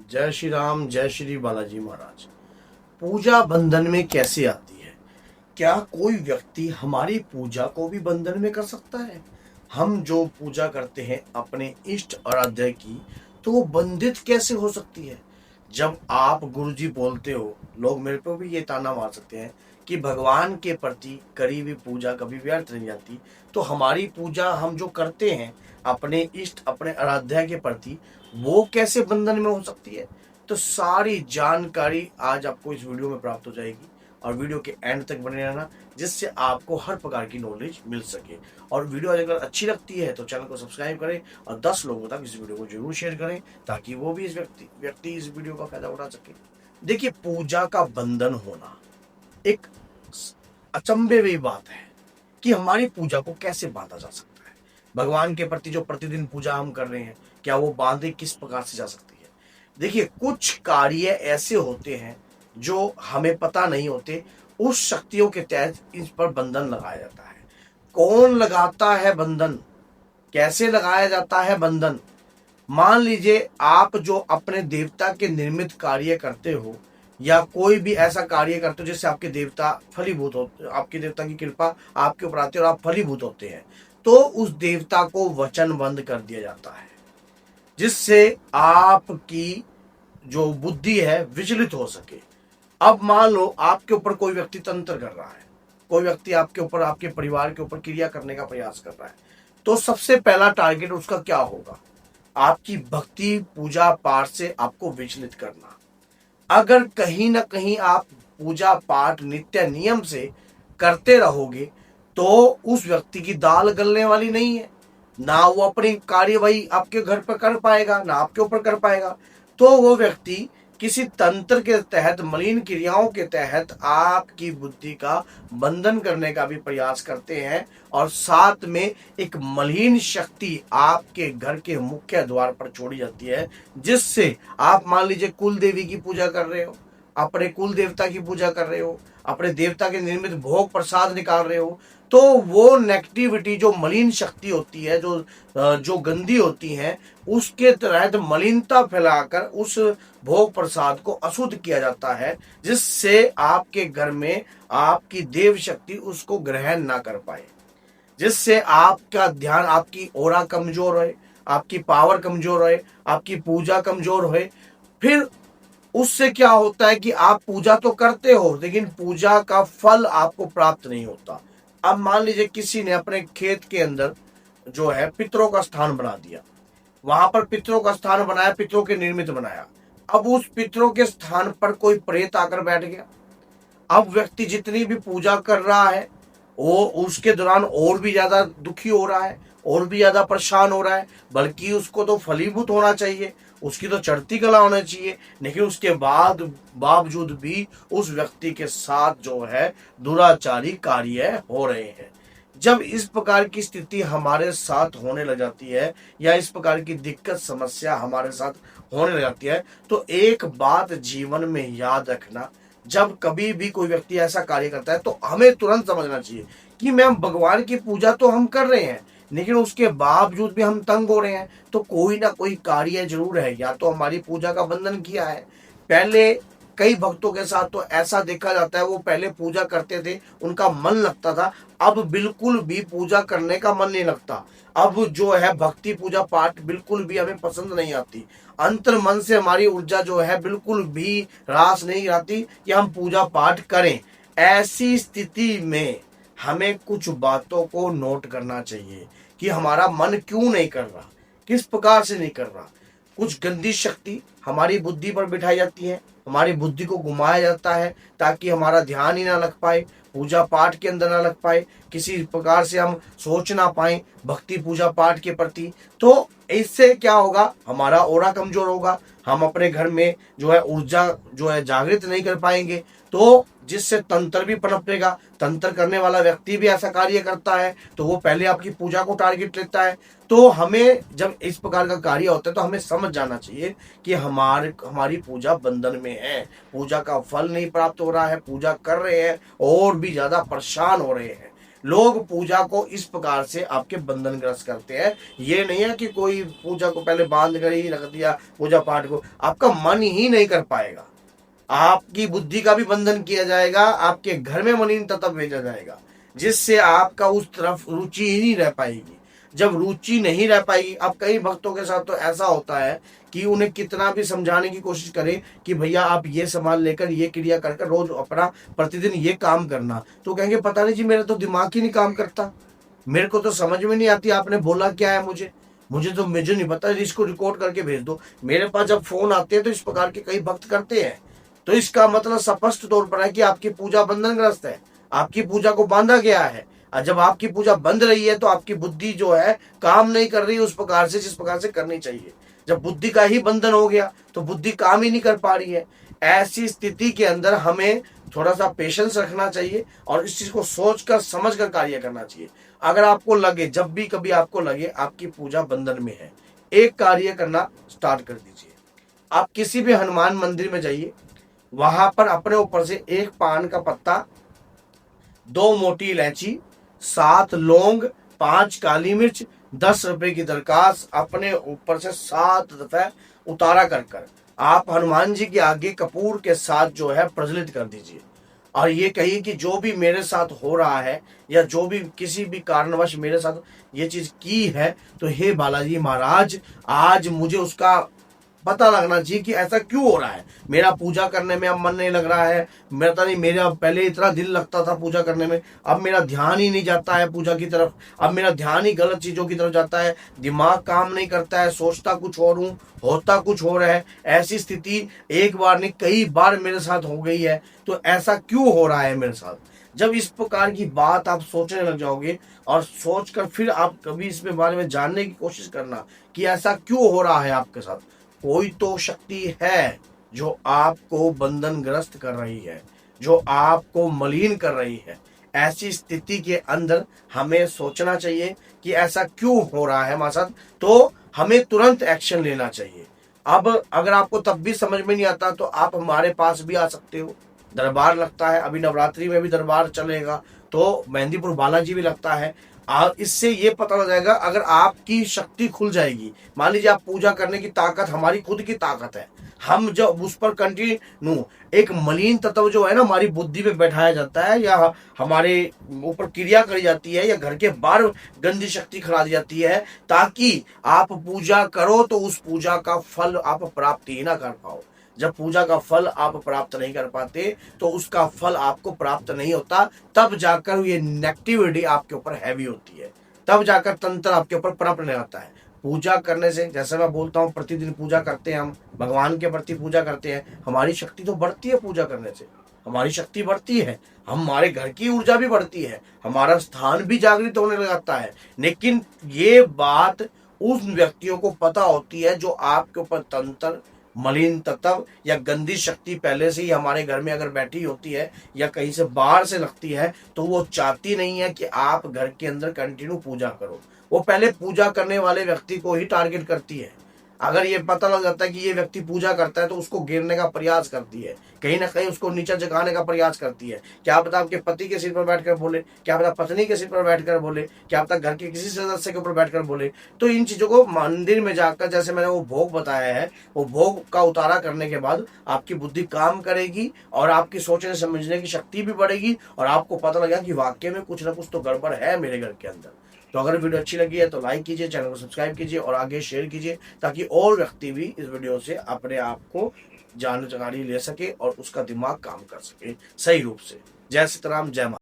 जय श्री राम, जय श्री बालाजी महाराज। पूजा बंधन में कैसे आती है? क्या कोई व्यक्ति हमारी पूजा को भी बंधन में कर सकता है? हम जो पूजा करते हैं अपने इष्ट आराध्य की, तो वो बंधित कैसे हो सकती है? जब आप गुरुजी बोलते हो, लोग मेरे पे भी ये ताना मार सकते हैं कि भगवान के प्रति करी हुई पूजा कभी व्यर्थ नहीं जाती। तो हमारी पूजा हम जो करते हैं अपने इष्ट, अपने आराध्या के प्रति, वो कैसे बंधन में हो सकती है? तो सारी जानकारी आज आपको इस वीडियो में प्राप्त हो जाएगी और वीडियो के एंड तक बने रहना, जिससे आपको हर प्रकार की नॉलेज मिल सके। और वीडियो अगर अच्छी लगती है तो चैनल को सब्सक्राइब करें और 10 लोगों तक इस वीडियो को जरूर शेयर करें, ताकि वो भी इस व्यक्ति इस वीडियो का फायदा उठा सके। देखिए, पूजा का बंधन होना एक अचंभे की बात है कि हमारी पूजा को कैसे बांधा जा सकता है। भगवान के प्रति जो प्रतिदिन पूजा हम कर रहे हैं, क्या वो बांधे किस प्रकार से जा सकती है? देखिए, कुछ कार्य ऐसे होते हैं जो हमें पता नहीं होते, उस शक्तियों के तहत इस पर बंधन लगाया जाता है। कौन लगाता है बंधन? कैसे लगाया जाता है बंधन? मान लीजिए आप जो अपने देवता के निर्मित कार्य करते हो, या कोई भी ऐसा कार्य करते हो जिससे आपके देवता फलीभूत हो, आपके देवता की कृपा आपके ऊपर आती है और आप फलीभूत होते हैं, तो उस देवता को वचनबंद कर दिया जाता है, जिससे आपकी जो बुद्धि है विचलित हो सके। अब मान लो आपके ऊपर कोई व्यक्ति तंत्र कर रहा है, कोई व्यक्ति आपके ऊपर, आपके परिवार के ऊपर क्रिया करने का प्रयास कर रहा है, तो सबसे पहला टारगेट उसका क्या होगा? आपकी भक्ति, पूजा पाठ से आपको विचलित करना। अगर कहीं ना कहीं आप पूजा पाठ नित्य नियम से करते रहोगे, तो उस व्यक्ति की दाल गलने वाली नहीं है। ना वो अपनी कार्यवाही आपके घर पर कर पाएगा, ना आपके ऊपर कर पाएगा। तो वो व्यक्ति किसी तंत्र के तहत, मलिन क्रियाओं के तहत आपकी बुद्धि का बंधन करने का भी प्रयास करते हैं, और साथ में एक मलिन शक्ति आपके घर के मुख्य द्वार पर छोड़ी जाती है, जिससे आप मान लीजिए कुल देवी की पूजा कर रहे हो, अपने कुल देवता की पूजा कर रहे हो, अपने देवता के निर्मित भोग प्रसाद निकाल रहे हो, तो वो नेगेटिविटी, जो मलिन शक्ति होती है, जो गंदी होती है, उसके तहत मलिनता फैलाकर उस भोग प्रसाद को अशुद्ध किया जाता है, जिससे आपके घर में आपकी देव शक्ति उसको ग्रहण ना कर पाए, जिससे आपका ध्यान, आपकी ओरा कमजोर है, आपकी पावर कमजोर है, आपकी पूजा कमजोर है। फिर उससे क्या होता है कि आप पूजा तो करते हो, लेकिन पूजा का फल आपको प्राप्त नहीं होता। अब मान लीजिए किसी ने अपने खेत के अंदर जो है पितरों का स्थान बना दिया, वहां पर पितरों का स्थान बनाया, पितरों के निर्मित बनाया। अब उस पितरों के स्थान पर कोई प्रेत आकर बैठ गया। अब व्यक्ति जितनी भी पूजा कर रहा है, वो उसके दौरान और भी ज्यादा दुखी हो रहा है, और भी ज्यादा परेशान हो रहा है। बल्कि उसको तो फलीभूत होना चाहिए, उसकी तो चढ़ती कला होना चाहिए, लेकिन उसके बावजूद भी उस व्यक्ति के साथ जो है दुराचारी कार्य हो रहे हैं। जब इस प्रकार की स्थिति हमारे साथ होने लग जाती है, या इस प्रकार की दिक्कत समस्या हमारे साथ होने लग जाती है, तो एक बात जीवन में याद रखना, जब कभी भी कोई व्यक्ति ऐसा कार्य करता है, तो हमें तुरंत समझना चाहिए कि मैम, भगवान की पूजा तो हम कर रहे हैं, लेकिन उसके बावजूद भी हम तंग हो रहे हैं, तो कोई ना कोई कार्य जरूर है, या तो हमारी पूजा का बंधन किया है। पहले कई भक्तों के साथ तो ऐसा देखा जाता है, वो पहले पूजा करते थे, उनका मन लगता था, अब बिल्कुल भी पूजा करने का मन नहीं लगता। अब जो है भक्ति, पूजा पाठ बिल्कुल भी हमें पसंद नहीं आती। अंतर मन से हमारी ऊर्जा जो है बिल्कुल भी रास नहीं आती कि हम पूजा पाठ करें। ऐसी स्थिति में हमें कुछ बातों को नोट करना चाहिए कि हमारा मन क्यों नहीं कर रहा, किस प्रकार से नहीं कर रहा। कुछ गंदी शक्ति हमारी बुद्धि पर बिठाई जाती है, हमारी बुद्धि को घुमाया जाता है, ताकि हमारा ध्यान ही ना लग पाए, पूजा पाठ के अंदर ना लग पाए, किसी प्रकार से हम सोच ना पाए भक्ति पूजा पाठ के प्रति। तो इससे क्या होगा, हमारा ओरा कमजोर होगा, हम अपने घर में जो है ऊर्जा जो है जागृत नहीं कर पाएंगे, तो जिससे तंत्र भी पनपेगा। तंत्र करने वाला व्यक्ति भी ऐसा कार्य करता है, तो वो पहले आपकी पूजा को टारगेट लेता है। तो हमें जब इस प्रकार का कार्य होता है, तो हमें समझ जाना चाहिए कि हमारी पूजा बंधन में है, पूजा का फल नहीं प्राप्त हो रहा है, पूजा कर रहे हैं और भी ज्यादा परेशान हो रहे हैं। लोग पूजा को इस प्रकार से आपके बंधनग्रस्त करते हैं। ये नहीं है कि कोई पूजा को पहले बांध कर ही रख दिया, पूजा पाठ को आपका मन ही नहीं कर पाएगा, आपकी बुद्धि का भी बंधन किया जाएगा, आपके घर में मलिन तत्व भेजा जाएगा, जिससे आपका उस तरफ रुचि ही नहीं रह पाएगी। जब रुचि नहीं रह पाएगी, अब कई भक्तों के साथ तो ऐसा होता है कि उन्हें कितना भी समझाने की कोशिश करें कि भैया आप ये सामान लेकर ये क्रिया कर रोज अपना प्रतिदिन ये काम करना, तो कहेंगे पता नहीं जी मेरा तो दिमाग ही नहीं काम करता, मेरे को तो समझ में नहीं आती आपने बोला क्या है, मुझे नहीं पता, इसको रिकॉर्ड करके भेज दो। मेरे पास जब फोन आते हैं तो इस प्रकार के कई भक्त करते हैं, तो इसका मतलब स्पष्ट तौर पर है कि आपकी पूजा बंधनग्रस्त है, आपकी पूजा को बांधा गया है। और जब आपकी पूजा बंद रही है तो आपकी बुद्धि जो है काम नहीं कर रही उस प्रकार से जिस प्रकार से करनी चाहिए। जब बुद्धि का ही बंधन हो गया तो बुद्धि काम ही नहीं कर पा रही है। ऐसी स्थिति के अंदर हमें थोड़ा सा पेशेंस रखना चाहिए और इस चीज को सोच कर समझ कर कार्य करना चाहिए। अगर आपको लगे, जब भी कभी आपको लगे आपकी पूजा बंधन में है, एक कार्य करना स्टार्ट कर दीजिए। आप किसी भी हनुमान मंदिर में जाइए, वहां पर अपने ऊपर से 1 पान का पत्ता, 2 मोटी इलायची, 7 लौंग, 5 काली मिर्च, 10 रुपए की दरखास्त अपने ऊपर से 7 दफे उतारा कर आप हनुमान जी के आगे कपूर के साथ जो है प्रज्वलित कर दीजिए और ये कहिए कि जो भी मेरे साथ हो रहा है या जो भी किसी भी कारणवश मेरे साथ ये चीज की है, तो हे बालाजी महाराज आज मुझे उसका पता लगना चाहिए कि ऐसा क्यों हो रहा है। मेरा पूजा करने में अब मन नहीं लग रहा है, मेरा नहीं, मेरा पहले इतना दिल लगता था पूजा करने में, अब मेरा ध्यान ही नहीं जाता है पूजा की तरफ, अब मेरा ध्यान ही गलत चीजों की तरफ जाता है, दिमाग काम नहीं करता है, सोचता कुछ और हूँ, होता कुछ और है। ऐसी स्थिति एक बार नहीं कई बार मेरे साथ हो गई है, तो ऐसा क्यों हो रहा है मेरे साथ। जब इस प्रकार की बात आप सोचने लग जाओगे और सोचकर फिर आप कभी इसके बारे में जानने की कोशिश करना कि ऐसा क्यों हो रहा है आपके साथ, कोई तो शक्ति है जो आपको बंधनग्रस्त कर रही है, जो आपको मलिन कर रही है। ऐसी स्थिति के अंदर हमें सोचना चाहिए कि ऐसा क्यों हो रहा है हमारे साथ, तो हमें तुरंत एक्शन लेना चाहिए। अब अगर आपको तब भी समझ में नहीं आता तो आप हमारे पास भी आ सकते हो, दरबार लगता है, अभी नवरात्रि में भी दरबार चलेगा, तो मेहंदीपुर बालाजी भी लगता है। इससे ये पता लग जाएगा, अगर आपकी शक्ति खुल जाएगी, मान लीजिए आप पूजा करने की ताकत हमारी खुद की ताकत है, हम जब उस पर कंटिन्यू एक मलिन तत्व जो है ना हमारी बुद्धि पे बैठाया जाता है या हमारे ऊपर क्रिया करी जाती है या घर के बाहर गंदी शक्ति खड़ा दी जाती है ताकि आप पूजा करो तो उस पूजा का फल आप प्राप्त ही ना कर पाओ। जब पूजा का फल आप प्राप्त नहीं कर पाते तो उसका फल आपको प्राप्त नहीं होता, तब जाकर ये नेगेटिविटी आपके ऊपर हैवी होती है, तब जाकर तंत्र आपके ऊपर पनपने लगता है। पूजा करने से, जैसे मैं बोलता हूँ, प्रतिदिन पूजा करते हैं, हम भगवान के प्रति पूजा करते हैं, हमारी शक्ति तो बढ़ती है, पूजा करने से हमारी शक्ति बढ़ती है, हमारे घर की ऊर्जा भी बढ़ती है, हमारा स्थान भी जागृत होने लगता है। लेकिन ये बात उन व्यक्तियों को पता होती है जो आपके ऊपर तंत्र, मलिन तत्व या गंदी शक्ति पहले से ही हमारे घर में अगर बैठी होती है या कहीं से बाहर से लगती है, तो वो चाहती नहीं है कि आप घर के अंदर कंटिन्यू पूजा करो। वो पहले पूजा करने वाले व्यक्ति को ही टारगेट करती है। अगर ये पता लग जाता है कि ये व्यक्ति पूजा करता है तो उसको गिरने का प्रयास करती है, कहीं ना कहीं उसको नीचा जगाने का प्रयास करती है। क्या पता आपके पति के सिर पर बैठकर बोले, क्या पता पत्नी के सिर पर बैठकर बोले, क्या पता घर के किसी सदस्य के ऊपर बैठकर बोले। तो इन चीजों को मंदिर में जाकर, जैसे मैंने वो भोग बताया है, वो भोग का उतारा करने के बाद आपकी बुद्धि काम करेगी और आपकी सोचने समझने की शक्ति भी बढ़ेगी और आपको पता लगेगा कि वाकई में कुछ ना कुछ तो गड़बड़ है मेरे घर के अंदर। तो अगर वीडियो अच्छी लगी है तो लाइक कीजिए, चैनल को सब्सक्राइब कीजिए और आगे शेयर कीजिए ताकि और व्यक्ति भी इस वीडियो से अपने आप को जानकारी ले सके और उसका दिमाग काम कर सके सही रूप से। जय सीताराम, जय माता।